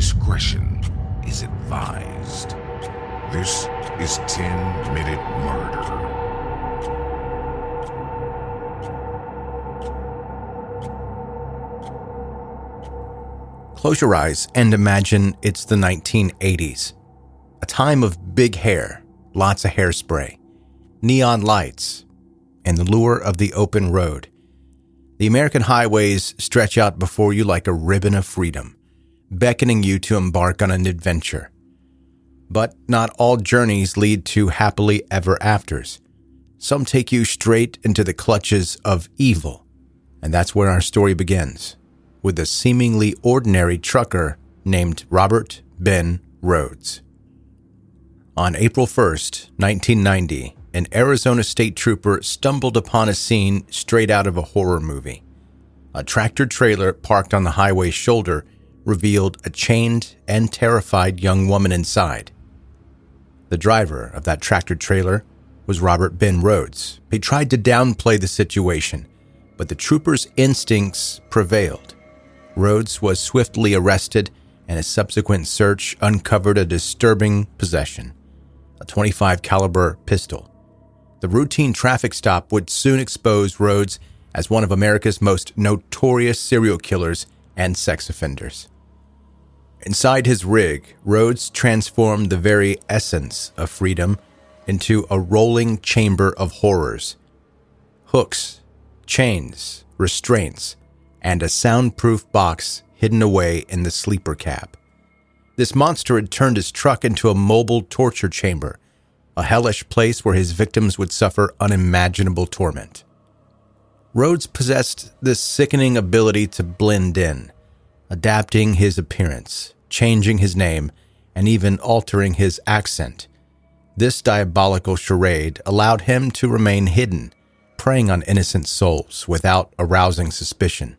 discretion is advised. This is 10-Minute Murder. Close your eyes and imagine it's the 1980s. A time of big hair, lots of hairspray, neon lights, and the lure of the open road. The American highways stretch out before you like a ribbon of freedom, beckoning you to embark on an adventure. But not all journeys lead to happily ever afters. Some take you straight into the clutches of evil, and that's where our story begins, with a seemingly ordinary trucker named Robert Ben Rhoades. On April 1st, 1990, an Arizona state trooper stumbled upon a scene straight out of a horror movie. A tractor trailer parked on the highway's shoulder revealed a chained and terrified young woman inside. The driver of that tractor trailer was Robert Ben Rhoades. He tried to downplay the situation, but the trooper's instincts prevailed. Rhoades was swiftly arrested, and a subsequent search uncovered a disturbing possession, a .25 caliber pistol. The routine traffic stop would soon expose Rhoades as one of America's most notorious serial killers and sex offenders. Inside his rig, Rhoades transformed the very essence of freedom into a rolling chamber of horrors. Hooks, chains, restraints, and a soundproof box hidden away in the sleeper cab. This monster had turned his truck into a mobile torture chamber, a hellish place where his victims would suffer unimaginable torment. Rhoades possessed this sickening ability to blend in, adapting his appearance, changing his name, and even altering his accent. This diabolical charade allowed him to remain hidden, preying on innocent souls without arousing suspicion.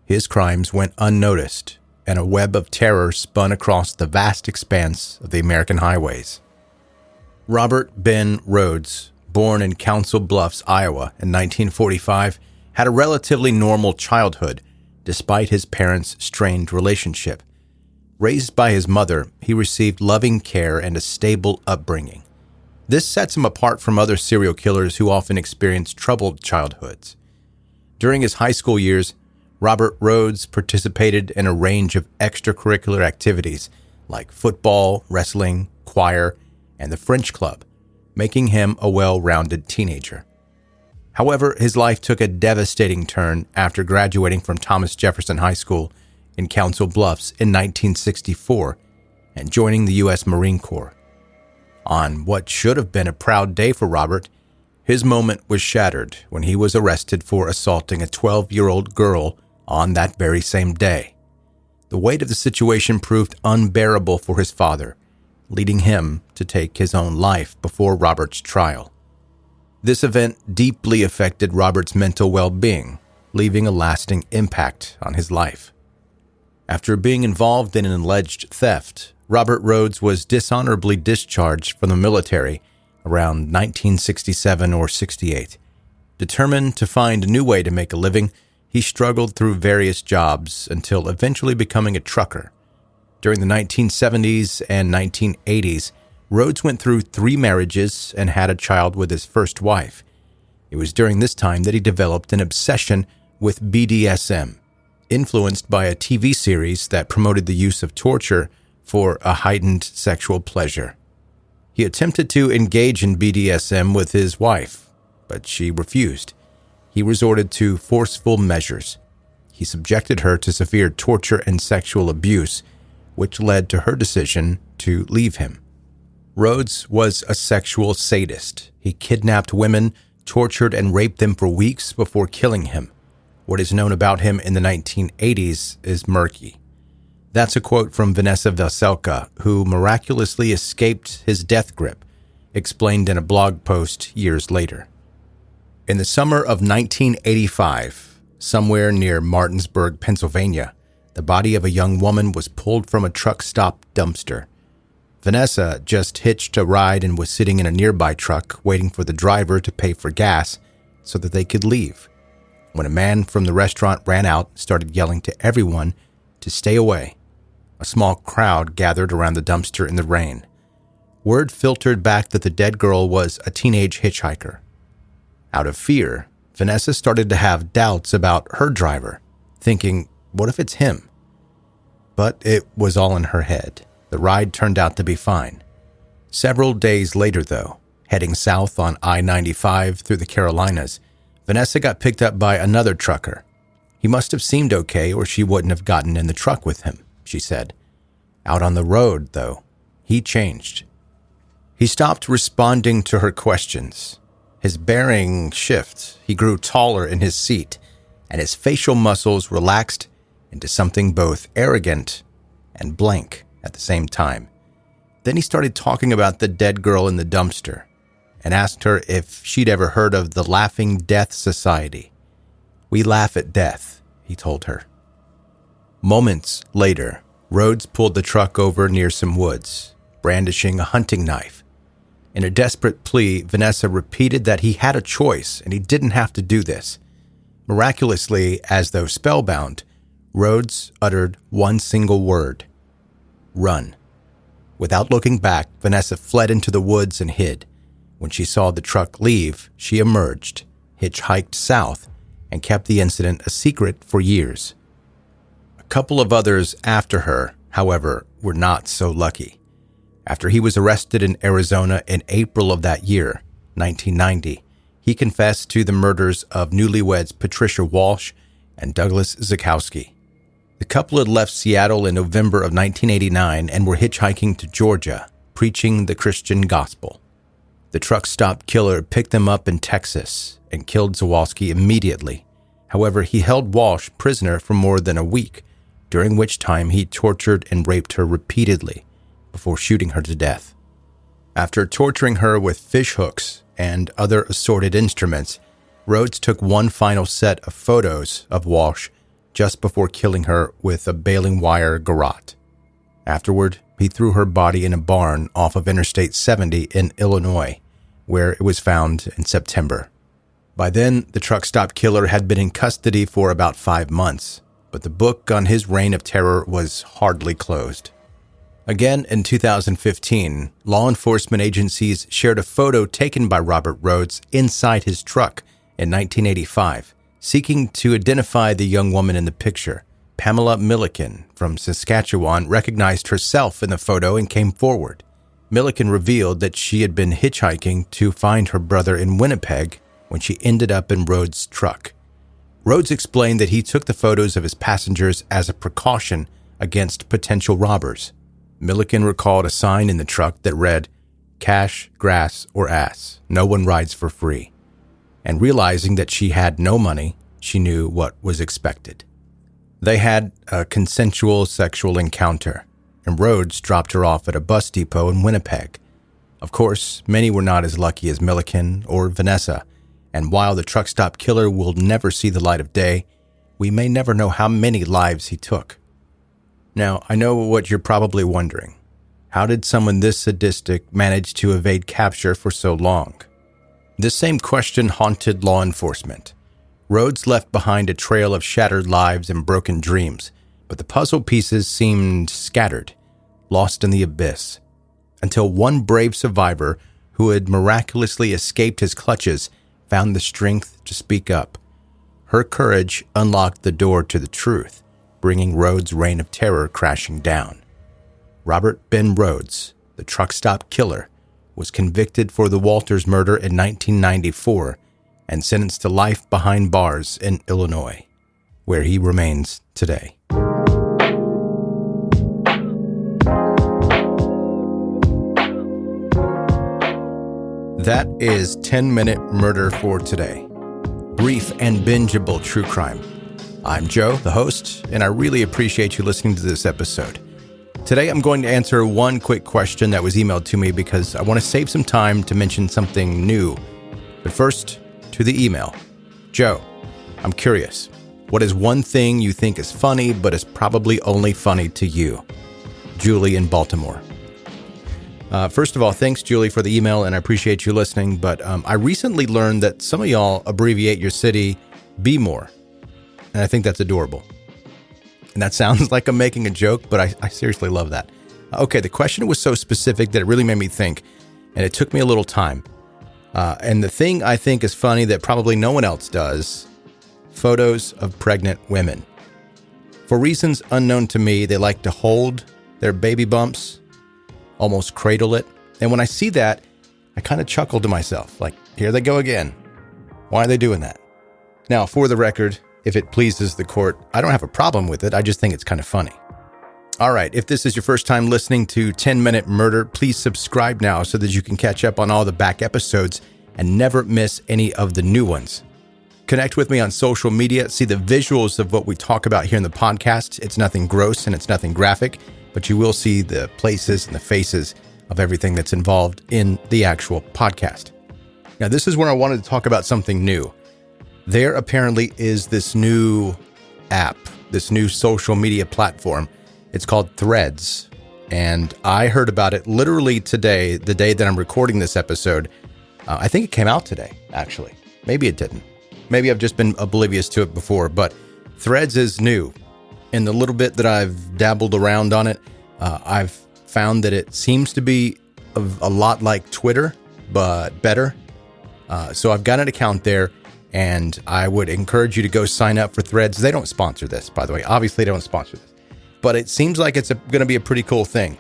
His crimes went unnoticed, and a web of terror spun across the vast expanse of the American highways. Robert Ben Rhoades, born in Council Bluffs, Iowa in 1945, had a relatively normal childhood, despite his parents' strained relationship. Raised by his mother, he received loving care and a stable upbringing. This sets him apart from other serial killers who often experience troubled childhoods. During his high school years, Robert Rhoades participated in a range of extracurricular activities like football, wrestling, choir, and the French Club, making him a well-rounded teenager. However, his life took a devastating turn after graduating from Thomas Jefferson High School in Council Bluffs in 1964 and joining the U.S. Marine Corps. On what should have been a proud day for Robert, his moment was shattered when he was arrested for assaulting a 12-year-old girl on that very same day. The weight of the situation proved unbearable for his father, leading him to take his own life before Robert's trial. This event deeply affected Robert's mental well-being, leaving a lasting impact on his life. After being involved in an alleged theft, Robert Rhoades was dishonorably discharged from the military around 1967 or 68. Determined to find a new way to make a living, he struggled through various jobs until eventually becoming a trucker. During the 1970s and 1980s, Rhoades went through 3 marriages and had a child with his first wife. It was during this time that he developed an obsession with BDSM, influenced by a TV series that promoted the use of torture for a heightened sexual pleasure. He attempted to engage in BDSM with his wife, but she refused. He resorted to forceful measures. He subjected her to severe torture and sexual abuse, which led to her decision to leave him. Rhoades was a sexual sadist. He kidnapped women, tortured and raped them for weeks before killing him. What is known about him in the 1980s is murky. That's a quote from Vanessa Veselka, who miraculously escaped his death grip, explained in a blog post years later. In the summer of 1985, somewhere near Martinsburg, Pennsylvania, the body of a young woman was pulled from a truck stop dumpster. Vanessa just hitched a ride and was sitting in a nearby truck waiting for the driver to pay for gas so that they could leave, when a man from the restaurant ran out and started yelling to everyone to stay away. A small crowd gathered around the dumpster in the rain. Word filtered back that the dead girl was a teenage hitchhiker. Out of fear, Vanessa started to have doubts about her driver, thinking, what if it's him? But it was all in her head. The ride turned out to be fine. Several days later, though, heading south on I-95 through the Carolinas, Vanessa got picked up by another trucker. He must have seemed okay or she wouldn't have gotten in the truck with him, she said. Out on the road, though, he changed. He stopped responding to her questions. His bearing shifted. He grew taller in his seat, and his facial muscles relaxed into something both arrogant and blank at the same time. Then he started talking about the dead girl in the dumpster and asked her if she'd ever heard of the Laughing Death Society. We laugh at death, he told her. Moments later, Rhoades pulled the truck over near some woods, brandishing a hunting knife. In a desperate plea, Vanessa repeated that he had a choice and he didn't have to do this. Miraculously, as though spellbound, Rhoades uttered one single word: run. Without looking back, Vanessa fled into the woods and hid. When she saw the truck leave, she emerged, hitchhiked south, and kept the incident a secret for years. A couple of others after her, however, were not so lucky. After he was arrested in Arizona in April of that year, 1990, he confessed to the murders of newlyweds Patricia Walsh and Douglas Zukowski. The couple had left Seattle in November of 1989 and were hitchhiking to Georgia, preaching the Christian gospel. The truck stop killer picked them up in Texas and killed Zawalski immediately. However, he held Walsh prisoner for more than a week, during which time he tortured and raped her repeatedly before shooting her to death. After torturing her with fish hooks and other assorted instruments, Rhoades took one final set of photos of Walsh just before killing her with a baling wire garrote. Afterward, he threw her body in a barn off of Interstate 70 in Illinois, where it was found in September. By then, the truck stop killer had been in custody for about 5 months, but the book on his reign of terror was hardly closed. Again, in 2015, law enforcement agencies shared a photo taken by Robert Rhoades inside his truck in 1985, seeking to identify the young woman in the picture. Pamela Milliken from Saskatchewan recognized herself in the photo and came forward. Milliken revealed that she had been hitchhiking to find her brother in Winnipeg when she ended up in Rhoades' truck. Rhoades explained that he took the photos of his passengers as a precaution against potential robbers. Milliken recalled a sign in the truck that read, "Cash, grass, or ass. No one rides for free." And realizing that she had no money, she knew what was expected. They had a consensual sexual encounter, and Rhoades dropped her off at a bus depot in Winnipeg. Of course, many were not as lucky as Milliken or Vanessa, and while the truck stop killer will never see the light of day, we may never know how many lives he took. Now, I know what you're probably wondering. How did someone this sadistic manage to evade capture for so long? This same question haunted law enforcement. Rhoades left behind a trail of shattered lives and broken dreams, but the puzzle pieces seemed scattered, lost in the abyss, until one brave survivor who had miraculously escaped his clutches found the strength to speak up. Her courage unlocked the door to the truth, bringing Rhoades' reign of terror crashing down. Robert Ben Rhoades, the truck stop killer, was convicted for the Walters murder in 1994 and sentenced to life behind bars in Illinois, where he remains today. That is 10-Minute Murder for today. Brief and bingeable true crime. I'm Joe, the host, and I really appreciate you listening to this episode. Today, I'm going to answer one quick question that was emailed to me because I want to save some time to mention something new. But first, to the email. Joe, I'm curious. What is one thing you think is funny, but is probably only funny to you? Julie in Baltimore. First of all, thanks, Julie, for the email, and I appreciate you listening. But I recently learned that some of y'all abbreviate your city Be More, and I think that's adorable. And that sounds like I'm making a joke, but I seriously love that. Okay, the question was so specific that it really made me think, and it took me a little time. And the thing I think is funny that probably no one else does, photos of pregnant women. For reasons unknown to me, they like to hold their baby bumps, almost cradle it. And when I see that, I kind of chuckle to myself, like, here they go again. Why are they doing that? Now, for the record, if it pleases the court, I don't have a problem with it. I just think it's kind of funny. All right, if this is your first time listening to 10 Minute Murder, please subscribe now so that you can catch up on all the back episodes and never miss any of the new ones. Connect with me on social media, see the visuals of what we talk about here in the podcast. It's nothing gross and it's nothing graphic, but you will see the places and the faces of everything that's involved in the actual podcast. Now, this is where I wanted to talk about something new. There apparently is this new app, this new social media platform. It's called Threads. And I heard about it literally today, the day that I'm recording this episode. I think it came out today, actually. Maybe it didn't. Maybe I've just been oblivious to it before, but Threads is new. In the little bit that I've dabbled around on it, I've found that it seems to be a lot like Twitter, but better. So I've got an account there, and I would encourage you to go sign up for Threads. They don't sponsor this, by the way. Obviously, they don't sponsor this. But it seems like it's going to be a pretty cool thing.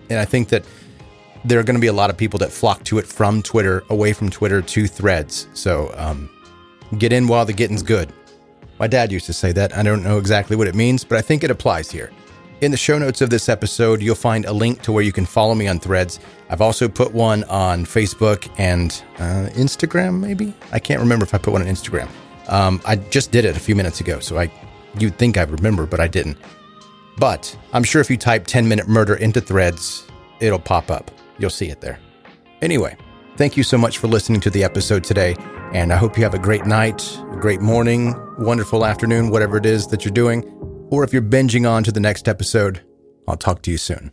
And I think that there are going to be a lot of people that flock to it from Twitter, away from Twitter to Threads. So get in while the getting's good. My dad used to say that. I don't know exactly what it means, but I think it applies here. In the show notes of this episode, you'll find a link to where you can follow me on Threads. I've also put one on Facebook and Instagram, maybe? I can't remember if I put one on Instagram. I just did it a few minutes ago, so you'd think I'd remember, but I didn't. But I'm sure if you type 10 Minute Murder into Threads, it'll pop up. You'll see it there. Anyway, thank you so much for listening to the episode today, and I hope you have a great night, a great morning, wonderful afternoon, whatever it is that you're doing. Or if you're binging on to the next episode, I'll talk to you soon.